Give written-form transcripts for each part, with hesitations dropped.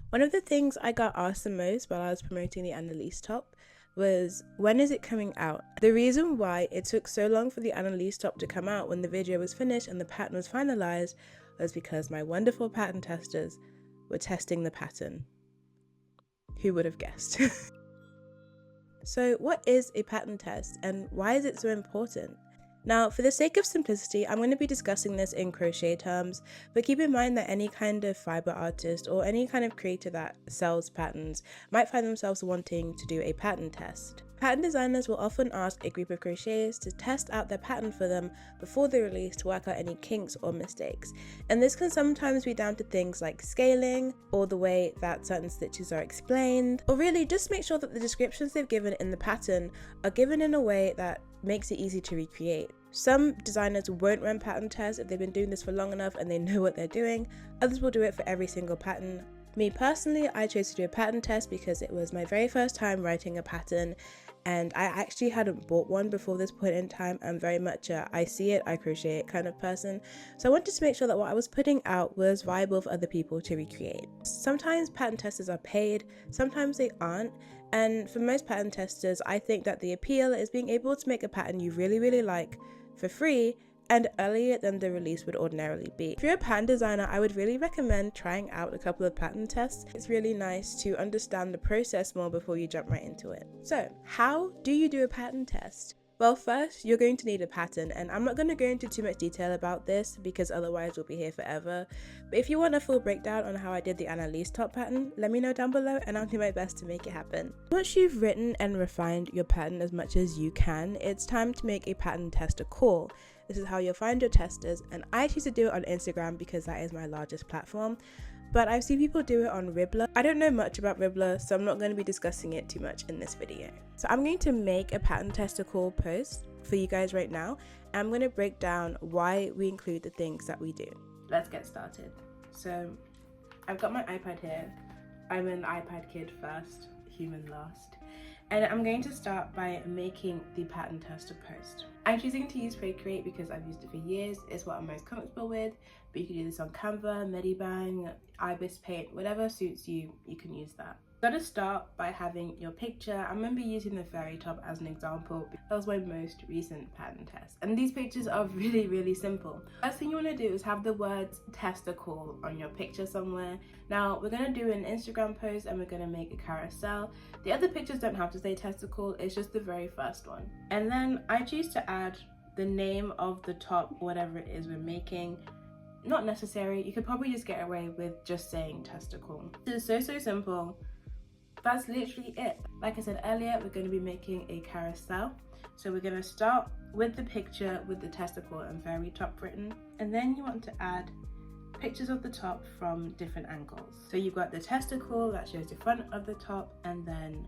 One of the things I got asked the most while I was promoting the Annalise top was, when is it coming out? The reason why it took so long for the Annalise top to come out when the video was finished and the pattern was finalized was because my wonderful pattern testers were testing the pattern. Who would have guessed? So what is a pattern test and why is it so important? Now, for the sake of simplicity, I'm going to be discussing this in crochet terms, but keep in mind that any kind of fiber artist or any kind of creator that sells patterns might find themselves wanting to do a pattern test. Pattern designers will often ask a group of crocheters to test out their pattern for them before the release to work out any kinks or mistakes. And this can sometimes be down to things like scaling, or the way that certain stitches are explained, or really just make sure that the descriptions they've given in the pattern are given in a way that makes it easy to recreate. Some designers won't run pattern tests if they've been doing this for long enough and they know what they're doing. Others will do it for every single pattern. Me personally, I chose to do a pattern test because it was my very first time writing a pattern, and I actually hadn't bought one before this point in time. I'm very much a I see it, I crochet it kind of person. So I wanted to make sure that what I was putting out was viable for other people to recreate. Sometimes pattern testers are paid, sometimes they aren't. And for most pattern testers, I think that the appeal is being able to make a pattern you really like for free and earlier than the release would ordinarily be. If you're a pattern designer, I would really recommend trying out a couple of pattern tests. It's really nice to understand the process more before you jump right into it. So, how do you do a pattern test? Well, first, you're going to need a pattern, and I'm not going to go into too much detail about this because otherwise we'll be here forever. But if you want a full breakdown on how I did the Annalise top pattern, let me know down below and I'll do my best to make it happen. Once you've written and refined your pattern as much as you can, it's time to make a pattern tester call. This is how you'll find your testers, and I choose to do it on Instagram because that is my largest platform. But I've seen people do it on Ribbler. I don't know much about Ribbler, so I'm not going to be discussing it too much in this video. So I'm going to make a pattern tester call post for you guys right now, and I'm going to break down why we include the things that we do. Let's get started. So I've got my iPad here. I'm an iPad kid first, human last. And I'm going to start by making the pattern tester post. I'm choosing to use Procreate because I've used it for years. It's what I'm most comfortable with, but you can do this on Canva, Medibang, Ibis Paint, whatever suits you, you can use that. You've got to start by having your picture. I remember using the fairy top as an example. That was my most recent pattern test. And these pictures are really simple. First thing you want to do is have the words tester call on your picture somewhere. Now we're going to do an Instagram post and we're going to make a carousel. The other pictures don't have to say tester call, it's just the very first one. And then I choose to add the name of the top, whatever it is we're making. Not necessary, you could probably just get away with just saying tester call. This is so simple. That's literally it. Like I said earlier, we're going to be making a carousel. So we're going to start with the picture with the testicle and very top written. And then you want to add pictures of the top from different angles. So you've got the testicle that shows the front of the top, and then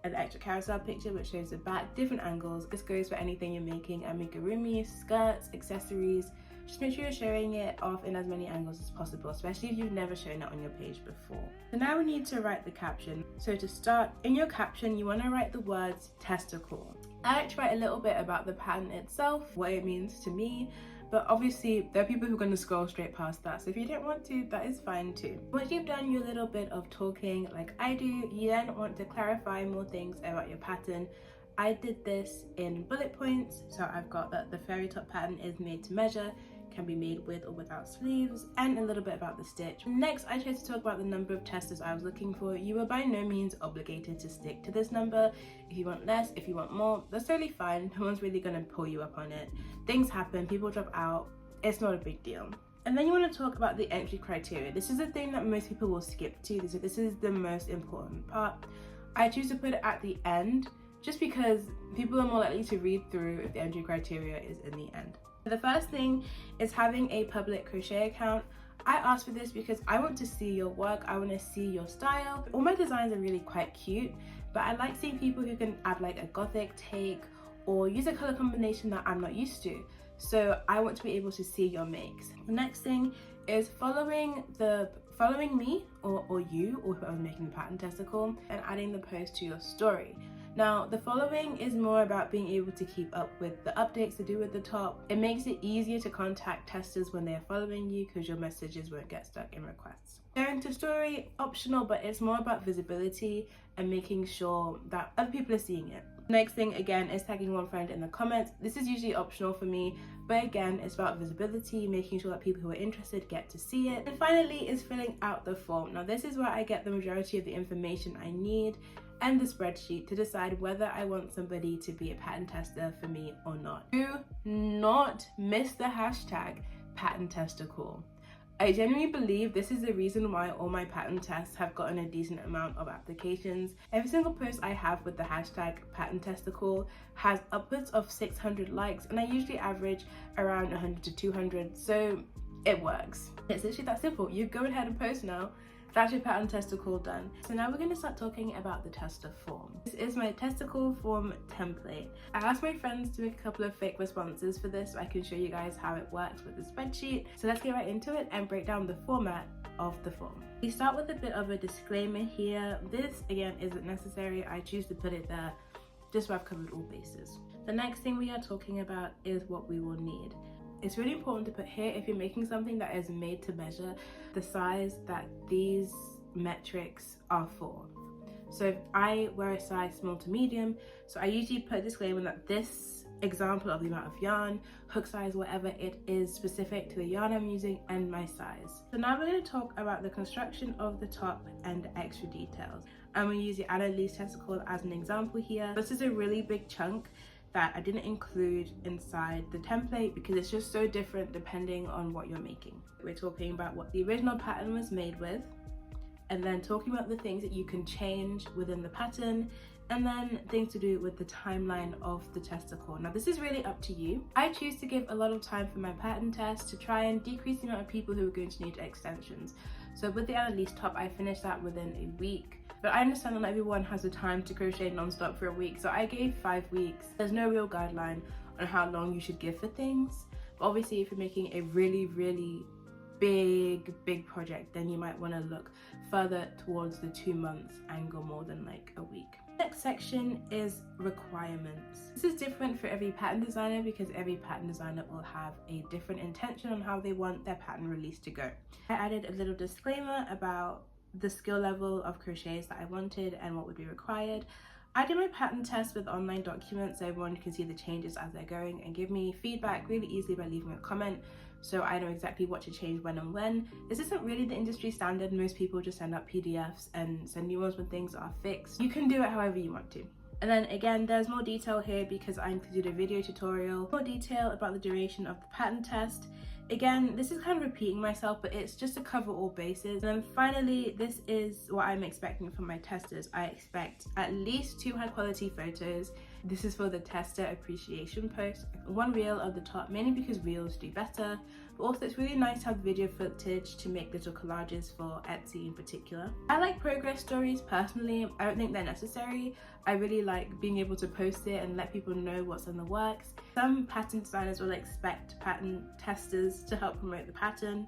an extra carousel picture which shows the back, different angles. This goes for anything you're making, amigurumi, skirts, accessories. Just make sure you're showing it off in as many angles as possible, especially if you've never shown it on your page before. So now we need to write the caption. So to start, in your caption, you want to write the words testicle. I like to write a little bit about the pattern itself, what it means to me, but obviously there are people who are going to scroll straight past that, so if you don't want to, that is fine too. Once you've done your little bit of talking like I do, you then want to clarify more things about your pattern. I did this in bullet points, so I've got that the fairy top pattern is made to measure, can be made with or without sleeves, and a little bit about the stitch. Next, I chose to talk about the number of testers I was looking for. You are by no means obligated to stick to this number. If you want less, if you want more, that's totally fine. No one's really gonna pull you up on it. Things happen, people drop out, it's not a big deal. And then you want to talk about the entry criteria. This is the thing that most people will skip to. This is the most important part. I choose to put it at the end just because people are more likely to read through if the entry criteria is in the end. The first thing is having a public crochet account. I asked for this because I want to see your work, I want to see your style. All my designs are really quite cute, but I like seeing people who can add like a gothic take or use a color combination that I'm not used to. So I want to be able to see your makes. The next thing is following me or you or whoever's making the pattern testicle and adding the post to your story. Now, the following is more about being able to keep up with the updates to do with the top. It makes it easier to contact testers when they're following you because your messages won't get stuck in requests. Sharing to story, optional, but it's more about visibility and making sure that other people are seeing it. Next thing again is tagging one friend in the comments. This is usually optional for me, but again, it's about visibility, making sure that people who are interested get to see it. And finally is filling out the form. Now this is where I get the majority of the information I need and the spreadsheet to decide whether I want somebody to be a pattern tester for me or not. Do not miss the hashtag pattern tester call. I genuinely believe this is the reason why all my pattern tests have gotten a decent amount of applications. Every single post I have with the hashtag pattern tester call has upwards of 600 likes, and I usually average around 100 to 200, so it works. It's literally that simple. You go ahead and post now. That's your pattern tester call done. So now we're going to start talking about the tester form. This is my tester call form template. I asked my friends to make a couple of fake responses for this so I can show you guys how it works with the spreadsheet. So let's get right into it and break down the format of the form. We start with a bit of a disclaimer here. This again isn't necessary. I choose to put it there just so I've covered all bases. The next thing we are talking about is what we will need. It's really important to put here, if you're making something that is made to measure, the size that these metrics are for. So if I wear a size small to medium, so I usually put a disclaimer that this example of the amount of yarn, hook size, whatever it is, specific to the yarn I'm using and my size. So now we're going to talk about the construction of the top and extra details. I'm going to use the Annalise testicle as an example here. This is a really big chunk that I didn't include inside the template because it's just so different depending on what you're making. We're talking about what the original pattern was made with, and then talking about the things that you can change within the pattern, and then things to do with the timeline of the testicle. Now this is really up to you. I choose to give a lot of time for my pattern test to try and decrease the amount of people who are going to need extensions. So with the Annalise top, I finished that within a week. But I understand that not everyone has the time to crochet non-stop for a week, so I gave 5 weeks. There's no real guideline on how long you should give for things. But obviously if you're making a really big project, then you might want to look further towards the 2 months and go more than like a week. Next section is requirements. This is different for every pattern designer because every pattern designer will have a different intention on how they want their pattern release to go. I added a little disclaimer about the skill level of crochets that I wanted and what would be required. I did my pattern test with online documents so everyone can see the changes as they're going and give me feedback really easily by leaving a comment, so I know exactly what to change when and when. This isn't really the industry standard. Most people just send out PDFs and send new ones when things are fixed. You can do it however you want to. And then again, there's more detail here because I included a video tutorial, more detail about the duration of the pattern test. Again, this is kind of repeating myself, but it's just to cover all bases. And then finally, this is what I'm expecting from my testers. I expect at least 2 high quality photos. This is for the tester appreciation post. 1 reel of the top, mainly because reels do better. But also it's really nice to have video footage to make little collages for Etsy in particular. I like progress stories personally. I don't think they're necessary. I really like being able to post it and let people know what's in the works. Some pattern designers will expect pattern testers to help promote the pattern.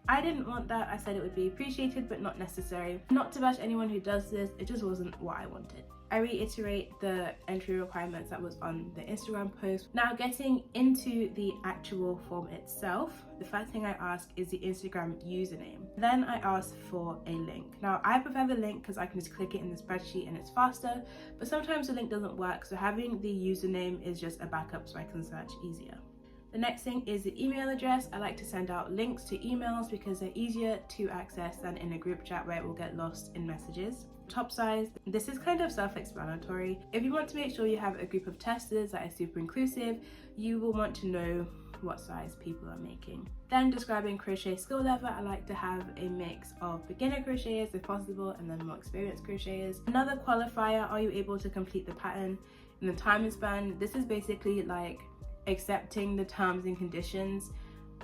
I didn't want that. I said it would be appreciated but not necessary. Not to bash anyone who does this, it just wasn't what I wanted. I reiterate the entry requirements that was on the Instagram post. Now getting into the actual form itself, the first thing I ask is the Instagram username. Then I ask for a link. Now I prefer the link because I can just click it in the spreadsheet and it's faster, but sometimes the link doesn't work, so having the username is just a backup so I can search easier. The next thing is the email address. I like to send out links to emails because they're easier to access than in a group chat where it will get lost in messages. Top size, this is kind of self-explanatory. If you want to make sure you have a group of testers that is super inclusive, you will want to know what size people are making. Then describing crochet skill level, I like to have a mix of beginner crocheters if possible and then more experienced crocheters. Another qualifier, are you able to complete the pattern in the time span? This is basically like accepting the terms and conditions.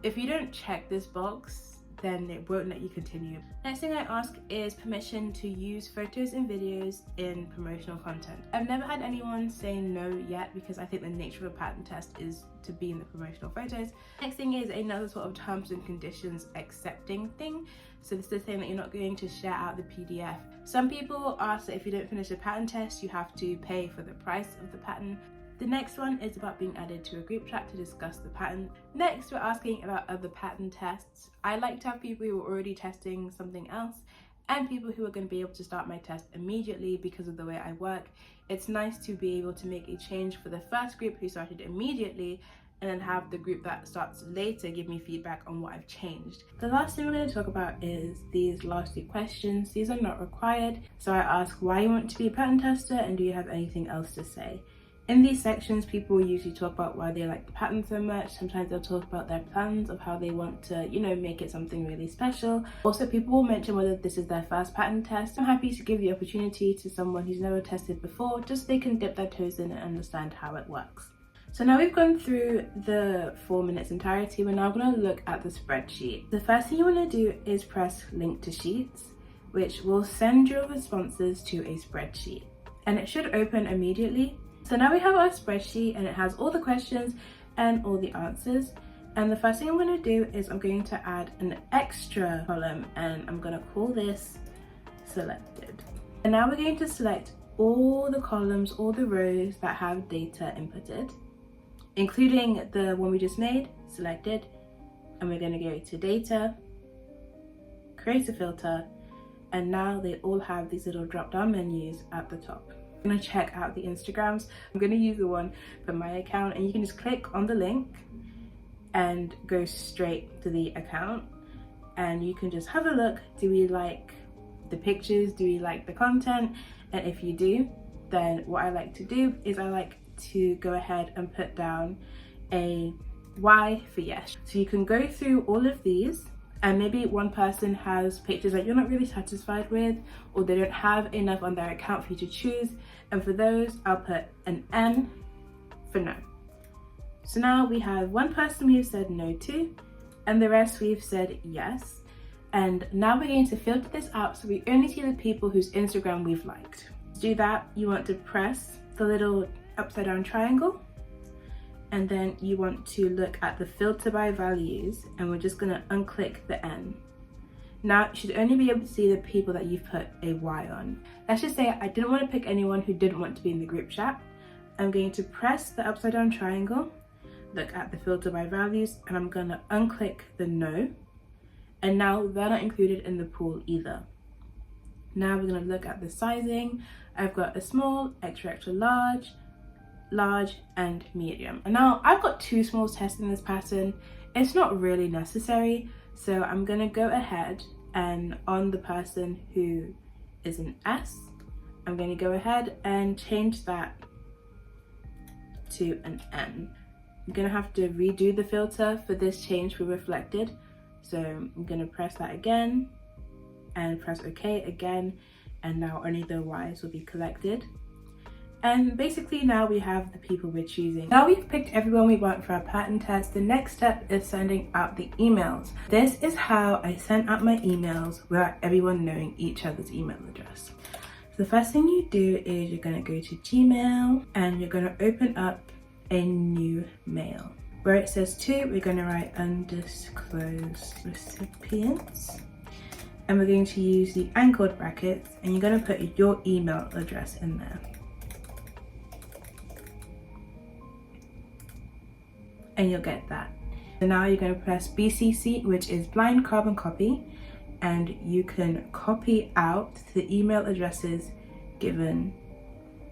If you don't check this box, then it won't let you continue. Next thing I ask is permission to use photos and videos in promotional content. I've never had anyone say no yet because I think the nature of a pattern test is to be in the promotional photos. Next thing is another sort of terms and conditions accepting thing. So this is saying that you're not going to share out the PDF. Some people ask that if you don't finish a pattern test, you have to pay for the price of the pattern. The next one is about being added to a group chat to discuss the pattern. Next, we're asking about other pattern tests. I like to have people who are already testing something else and people who are going to be able to start my test immediately because of the way I work. It's nice to be able to make a change for the first group who started immediately and then have the group that starts later give me feedback on what I've changed. The last thing we're going to talk about is these last 2 questions. These are not required. So I ask why you want to be a pattern tester and do you have anything else to say? In these sections, people usually talk about why they like the pattern so much. Sometimes they'll talk about their plans of how they want to, make it something really special. Also, people will mention whether this is their first pattern test. I'm happy to give the opportunity to someone who's never tested before, just so they can dip their toes in and understand how it works. So now we've gone through the form in its entirety, we're now going to look at the spreadsheet. The first thing you want to do is press link to sheets, which will send your responses to a spreadsheet. And it should open immediately. So now we have our spreadsheet and it has all the questions and all the answers. And the first thing I'm going to do is I'm going to add an extra column and I'm going to call this selected. And now we're going to select all the columns, all the rows that have data inputted, including the one we just made, selected. And we're going to go to data, create a filter, and now they all have these little drop down menus at the top. I'm going to check out the Instagrams. I'm going to use the one for my account and you can just click on the link and go straight to the account and you can just have a look. Do we like the pictures? Do we like the content? And if you do, then what I like to do is I like to go ahead and put down a Y for yes. So you can go through all of these and maybe one person has pictures that you're not really satisfied with or they don't have enough on their account for you to choose, and for those I'll put an N for no. So now we have one person we've said no to and the rest we've said yes, and now we're going to filter this out so we only see the people whose Instagram we've liked. To do that, you want to press the little upside down triangle and then you want to look at the filter by values and we're just going to unclick the N. Now you should only be able to see the people that you've put a Y on. Let's just say I didn't want to pick anyone who didn't want to be in the group chat. I'm going to press the upside down triangle, look at the filter by values, and I'm going to unclick the no. And now they're not included in the pool either. Now we're going to look at the sizing. I've got a small, extra large, large and medium. And now I've got 2 small tests in this pattern. It's not really necessary, so I'm gonna go ahead and on the person who is an S, I'm gonna go ahead and change that to an N. I'm gonna have to redo the filter for this change for reflected, so I'm gonna press that again and press OK again, and now only the Y's will be collected. And basically now we have the people we're choosing. Now we've picked everyone we want for our pattern test, the next step is sending out the emails. This is how I sent out my emails without everyone knowing each other's email address. So the first thing you do is you're going to go to Gmail and you're going to open up a new mail. Where it says to, we're going to write undisclosed recipients. And we're going to use the angled brackets and you're going to put your email address in there. And you'll get that. So now you're going to press BCC, which is blind carbon copy, and you can copy out the email addresses given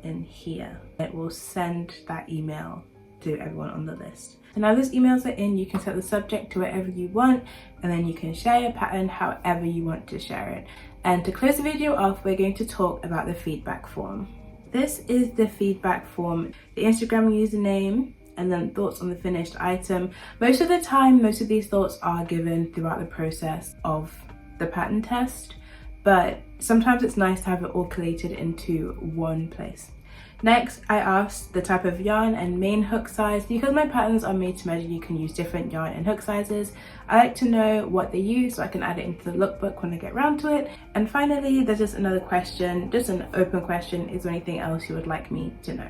in here. It will send that email to everyone on the list. So now those emails are in, you can set the subject to whatever you want, and then you can share your pattern however you want to share it. And to close the video off, we're going to talk about the feedback form. This is the feedback form, the Instagram username, and then thoughts on the finished item. Most of the time, most of these thoughts are given throughout the process of the pattern test, but sometimes it's nice to have it all collated into one place. Next, I asked the type of yarn and main hook size. Because my patterns are made to measure, you can use different yarn and hook sizes. I like to know what they use so I can add it into the lookbook when I get around to it. And finally, there's just another question, just an open question. Is there anything else you would like me to know?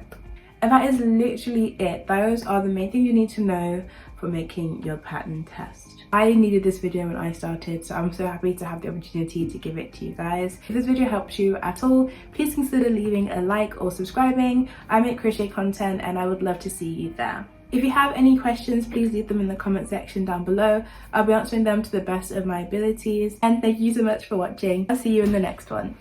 And that is literally it. Those are the main things you need to know for making your pattern test. I needed this video when I started, so I'm so happy to have the opportunity to give it to you guys. If this video helps you at all, please consider leaving a like or subscribing. I make crochet content and I would love to see you there. If you have any questions, please leave them in the comment section down below. I'll be answering them to the best of my abilities. And thank you so much for watching. I'll see you in the next one.